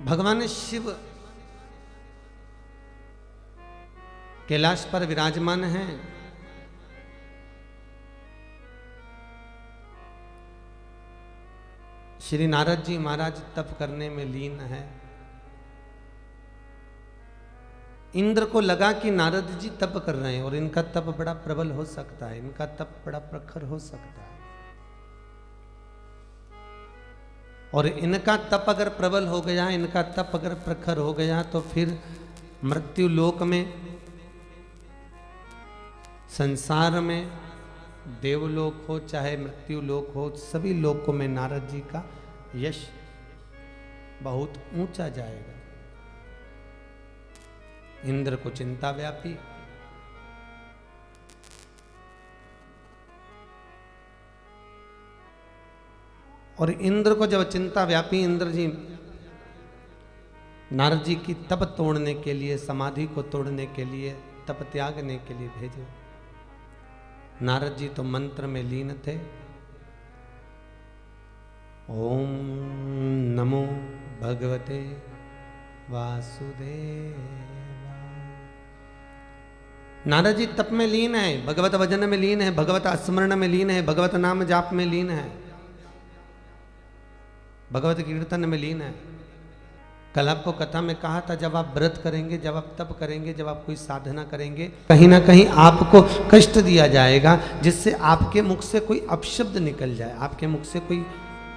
भगवान शिव कैलाश पर विराजमान हैं। श्री नारद जी महाराज तप करने में लीन है। इंद्र को लगा कि नारद जी तप कर रहे हैं और इनका तप बड़ा प्रबल हो सकता है, इनका तप बड़ा प्रखर हो सकता है, और इनका तप अगर प्रबल हो गया, इनका तप अगर प्रखर हो गया तो फिर मृत्यु लोक में, संसार में, देवलोक हो चाहे मृत्यु लोक हो, सभी लोकों में नारद जी का यश बहुत ऊंचा जाएगा। इंद्र को चिंता व्यापी, और इंद्र को जब चिंता व्यापी, इंद्र जी नारद जी की तप तोड़ने के लिए, समाधि को तोड़ने के लिए, तप त्यागने के लिए भेजे। नारद जी तो मंत्र में लीन थे। ओम नमो भगवते वासुदेव। नारद जी तप में लीन है, भगवत भजन में लीन है, भगवत स्मरण में लीन है, भगवत नाम जाप में लीन है, भगवत कीर्तन में लीन है। कल आपको कथा में कहा था, जब आप व्रत करेंगे, जब आप तप करेंगे, जब आप कोई साधना करेंगे, कहीं ना कहीं आपको कष्ट दिया जाएगा, जिससे आपके मुख से कोई अपशब्द निकल जाए, आपके मुख से कोई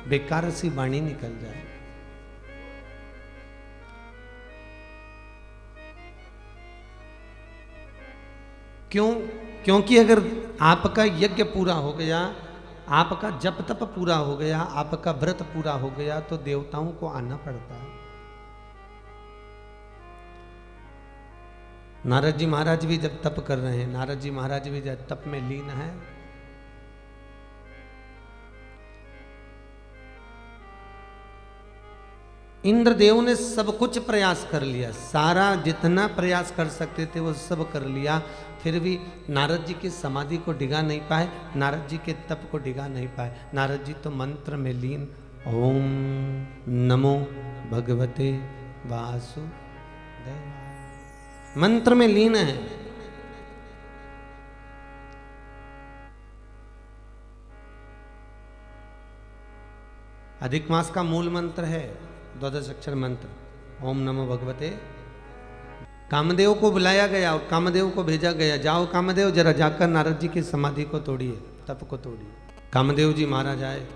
बेकार सी वाणी निकल जाए। क्यों? क्योंकि अगर आपका यज्ञ पूरा हो गया, आपका जप तप पूरा हो गया, आपका व्रत पूरा हो गया, तो देवताओं को आना पड़ता है। नारद जी महाराज भी जब तप कर रहे हैं, नारद जी महाराज भी जब तप में लीन है, इंद्रदेव ने सब कुछ प्रयास कर लिया, सारा जितना प्रयास कर सकते थे वो सब कर लिया, फिर भी नारद जी की समाधि को डिगा नहीं पाए, नारद जी के तप को डिगा नहीं पाए। नारद जी तो मंत्र में लीन, ओम नमो भगवते वासुदेवाय, मंत्र में लीन है। अधिक मास का मूल मंत्र है 12 अक्षर मंत्र, ओम नमो भगवते। कामदेव को बुलाया गया और कामदेव को भेजा गया, जाओ कामदेव जरा जाकर नारद जी की समाधि को तोड़िए, तप को तोड़िए। कामदेव जी महाराज आए,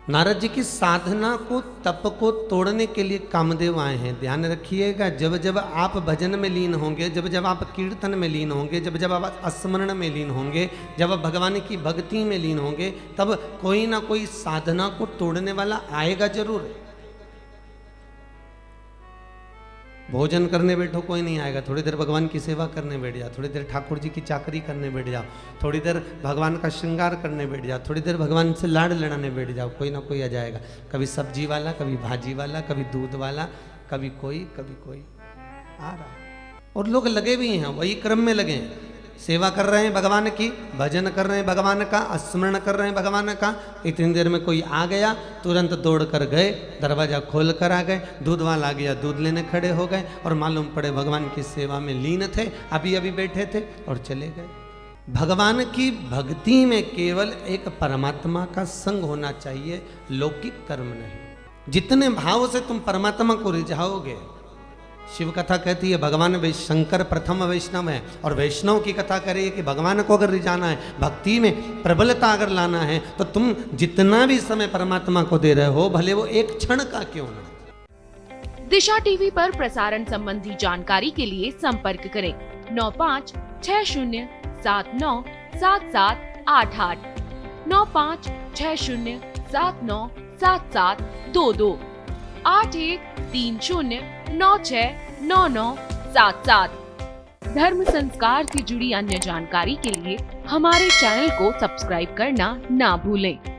नारद जी की साधना को, तप को तोड़ने के लिए कामदेव आए हैं। ध्यान रखिएगा, जब जब आप भजन में लीन होंगे, जब जब आप कीर्तन में लीन होंगे, जब जब आप स्मरण में लीन होंगे, जब आप भगवान की भक्ति में लीन होंगे, तब कोई ना कोई साधना को तोड़ने वाला आएगा जरूर। भोजन करने बैठो कोई नहीं आएगा, थोड़ी देर भगवान की सेवा करने बैठ जाओ, थोड़ी देर ठाकुर जी की चाकरी करने बैठ जाओ, थोड़ी देर भगवान का श्रृंगार करने बैठ जाओ, थोड़ी देर भगवान से लाड़ लड़ाने बैठ जाओ, कोई ना कोई आ जाएगा। कभी सब्जी वाला, कभी भाजी वाला, कभी दूध वाला, कभी कोई आ रहा है। और लोग लगे भी हैं, वही क्रम में लगे हैं, सेवा कर रहे हैं भगवान की, भजन कर रहे हैं भगवान का, स्मरण कर रहे हैं भगवान का। इतनी देर में कोई आ गया, तुरंत दौड़ कर गए, दरवाजा खोल कर आ गए, दूध वाला आ गया, दूध लेने खड़े हो गए, और मालूम पड़े भगवान की सेवा में लीन थे, अभी अभी बैठे थे और चले गए। भगवान की भक्ति में केवल एक परमात्मा का संग होना चाहिए, लौकिक कर्म नहीं। जितने भाव से तुम परमात्मा को रिझाओगे, शिव कथा कहती है भगवान शंकर प्रथम वैष्णव है, और वैष्णव की कथा कह रही है कि भगवान को अगर रिझाना है, भक्ति में प्रबलता अगर लाना है, तो तुम जितना भी समय परमात्मा को दे रहे हो, भले वो एक क्षण का क्यों ना। दिशा टीवी पर प्रसारण संबंधी जानकारी के लिए संपर्क करें 9560797788 9560797722 8130969977। धर्म संस्कार से जुड़ी अन्य जानकारी के लिए हमारे चैनल को सब्सक्राइब करना ना भूलें।